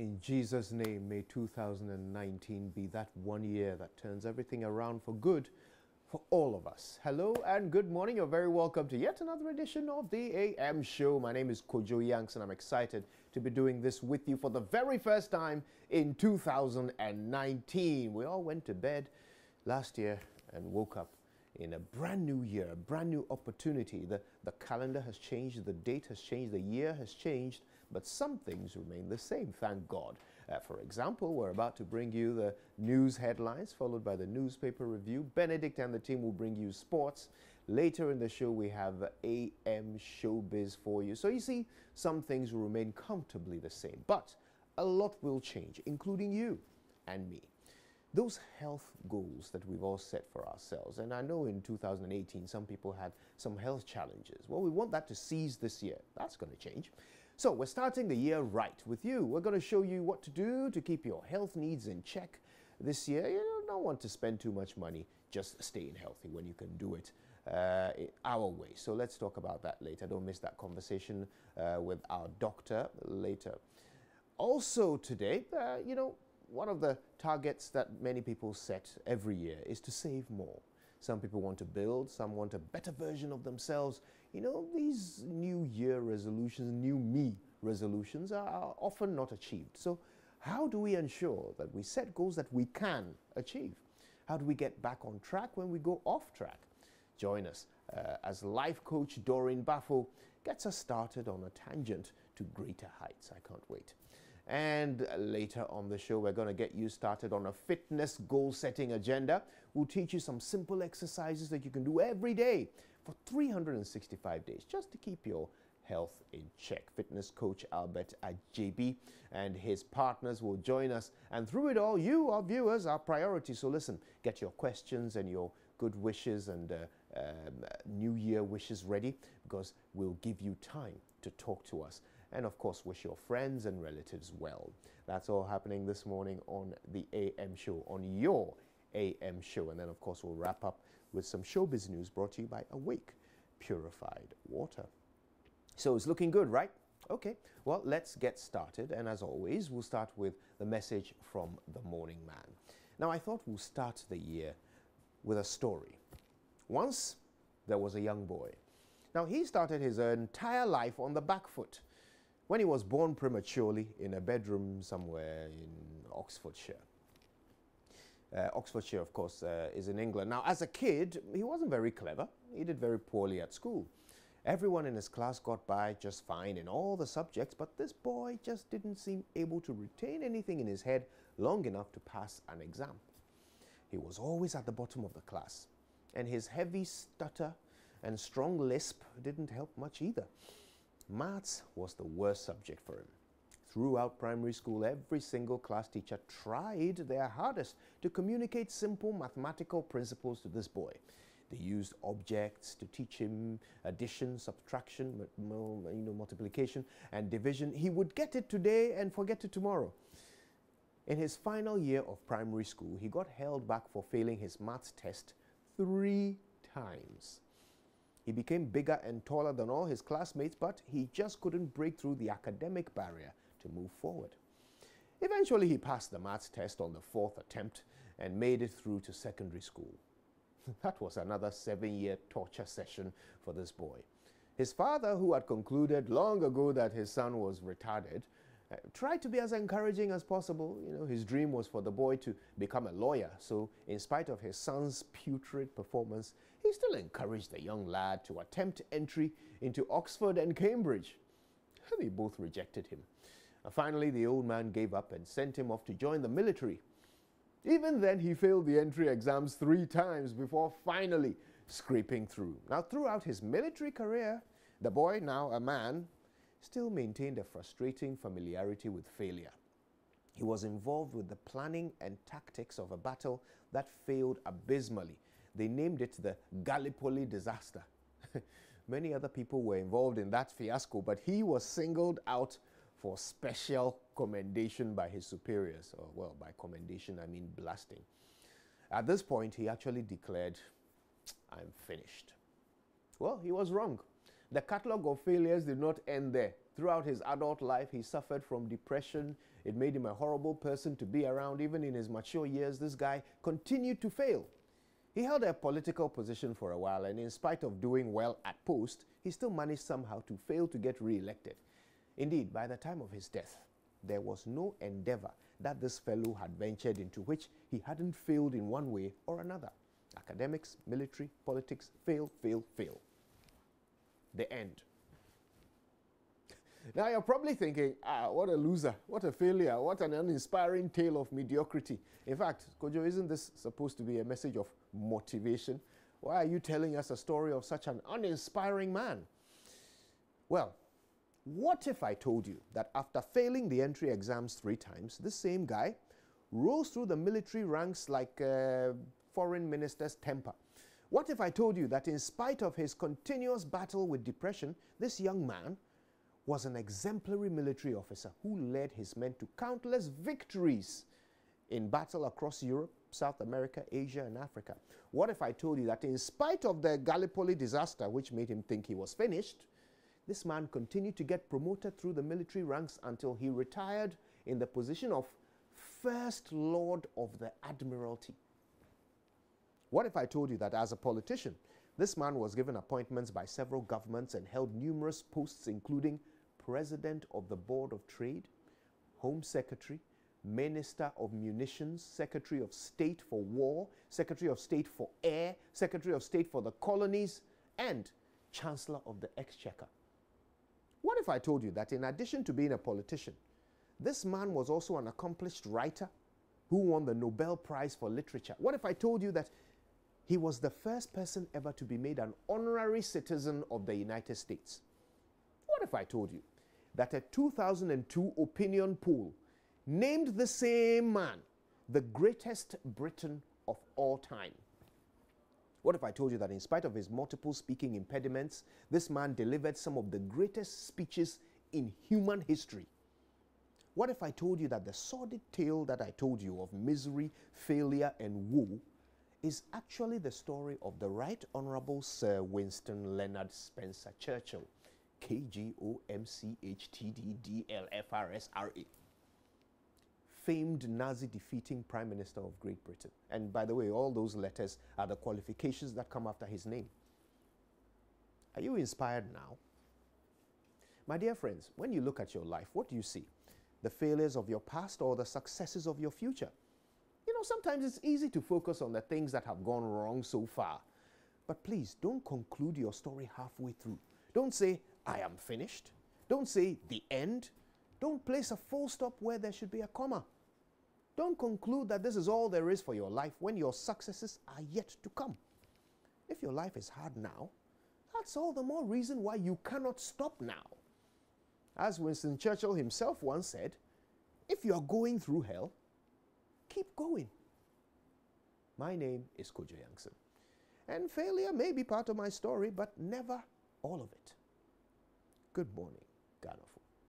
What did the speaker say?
In Jesus' name, may 2019 be that one year that turns everything around for good for all of us. Hello and good morning. You're very welcome to yet another edition of the AM Show. My name is Kojo Yanks and I'm excited to be doing this with you for the very first time in 2019. We all went to bed last year and woke up in a brand new year, a brand new opportunity. The calendar has changed, the date has changed, the year has changed, but some things remain the same, thank God. For example, we're about to bring you the news headlines, followed by the newspaper review. Benedict and the team will bring you sports. Later in the show, we have AM Showbiz for you. So you see, some things will remain comfortably the same, but a lot will change, including you and me. Those health goals that we've all set for ourselves, and I know in 2018 some people had some health challenges. Well, we want that to cease this year. That's going to change. So we're starting the year right with you. We're going to show you what to do to keep your health needs in check this year. You don't want to spend too much money just staying healthy when you can do it our way. So let's talk about that later. Don't miss that conversation with our doctor later. Also today, one of the targets that many people set every year is to save more. Some people want to build, some want a better version of themselves. You know, these new year resolutions, new me resolutions are often not achieved. So how do we ensure that we set goals that we can achieve? How do we get back on track when we go off track? Join us as life coach Doreen Baffo gets us started on a tangent to greater heights. I can't wait. And later on the show, we're going to get you started on a fitness goal-setting agenda. We'll teach you some simple exercises that you can do every day for 365 days, just to keep your health in check. Fitness coach Albert JB and his partners will join us. And through it all, you, our viewers, are priority. So listen, get your questions and your good wishes and New Year wishes ready, because we'll give you time to talk to us. And of course, wish your friends and relatives well. That's all happening this morning on the AM Show, on your AM Show. And then, of course, we'll wrap up with some showbiz news brought to you by Awake Purified Water. So it's looking good, right? Okay, well, let's get started. And as always, we'll start with the message from the morning man. Now, I thought we'll start the year with a story. Once, there was a young boy. Now, he started his entire life on the back foot when he was born prematurely in a bedroom somewhere in Oxfordshire. Oxfordshire, of course, is in England. Now, as a kid, he wasn't very clever. He did very poorly at school. Everyone in his class got by just fine in all the subjects, but this boy just didn't seem able to retain anything in his head long enough to pass an exam. He was always at the bottom of the class, and his heavy stutter and strong lisp didn't help much either. Maths was the worst subject for him. Throughout primary school, every single class teacher tried their hardest to communicate simple mathematical principles to this boy. They used objects to teach him addition, subtraction, multiplication, and division. He would get it today and forget it tomorrow. In his final year of primary school, he got held back for failing his maths test 3 times. He became bigger and taller than all his classmates, but he just couldn't break through the academic barrier to move forward. Eventually, he passed the maths test on the 4th attempt and made it through to secondary school. That was another 7-year torture session for this boy. His father, who had concluded long ago that his son was retarded, tried to be as encouraging as possible. You know, his dream was for the boy to become a lawyer. So in spite of his son's putrid performance, he still encouraged the young lad to attempt entry into Oxford and Cambridge. They both rejected him. Finally, the old man gave up and sent him off to join the military. Even then, he failed the entry exams 3 times before finally scraping through. Now, throughout his military career, the boy, now a man, still maintained a frustrating familiarity with failure. He was involved with the planning and tactics of a battle that failed abysmally. They named it the Gallipoli disaster. Many other people were involved in that fiasco, but he was singled out for special commendation by his superiors. Or, well, by commendation, I mean blasting. At this point, he actually declared, "I'm finished." Well, he was wrong. The catalogue of failures did not end there. Throughout his adult life, he suffered from depression. It made him a horrible person to be around. Even in his mature years, this guy continued to fail. He held a political position for a while, and in spite of doing well at post, he still managed somehow to fail to get re-elected. Indeed, by the time of his death, there was no endeavor that this fellow had ventured into which he hadn't failed in one way or another. Academics, military, politics, fail, fail, fail. The end. Now you're probably thinking, what a loser, what a failure, what an uninspiring tale of mediocrity. In fact, Kojo, isn't this supposed to be a message of motivation? Why are you telling us a story of such an uninspiring man? Well, what if I told you that after failing the entry exams 3 times, this same guy rose through the military ranks like a foreign minister's temper? What if I told you that in spite of his continuous battle with depression, this young man was an exemplary military officer who led his men to countless victories in battle across Europe, South America, Asia, and Africa? What if I told you that in spite of the Gallipoli disaster, which made him think he was finished, this man continued to get promoted through the military ranks until he retired in the position of First Lord of the Admiralty? What if I told you that as a politician, this man was given appointments by several governments and held numerous posts, including President of the Board of Trade, Home Secretary, Minister of Munitions, Secretary of State for War, Secretary of State for Air, Secretary of State for the Colonies, and Chancellor of the Exchequer? What if I told you that in addition to being a politician, this man was also an accomplished writer who won the Nobel Prize for Literature? What if I told you that he was the first person ever to be made an honorary citizen of the United States? What if I told you that a 2002 opinion poll named the same man the greatest Briton of all time? What if I told you that in spite of his multiple speaking impediments, this man delivered some of the greatest speeches in human history? What if I told you that the sordid tale that I told you of misery, failure, and woe is actually the story of the Right Honorable Sir Winston Leonard Spencer Churchill, KGOMCHTDDLFRSRA, famed Nazi-defeating Prime Minister of Great Britain? And by the way, all those letters are the qualifications that come after his name. Are you inspired now? My dear friends, when you look at your life, what do you see? The failures of your past or the successes of your future? You know, sometimes it's easy to focus on the things that have gone wrong so far. But please, don't conclude your story halfway through. Don't say, I am finished. Don't say, the end. Don't place a full stop where there should be a comma. Don't conclude that this is all there is for your life when your successes are yet to come. If your life is hard now, that's all the more reason why you cannot stop now. As Winston Churchill himself once said, if you are going through hell, keep going. My name is Kojo Yankson, and failure may be part of my story, but never all of it. Good morning, Ghana.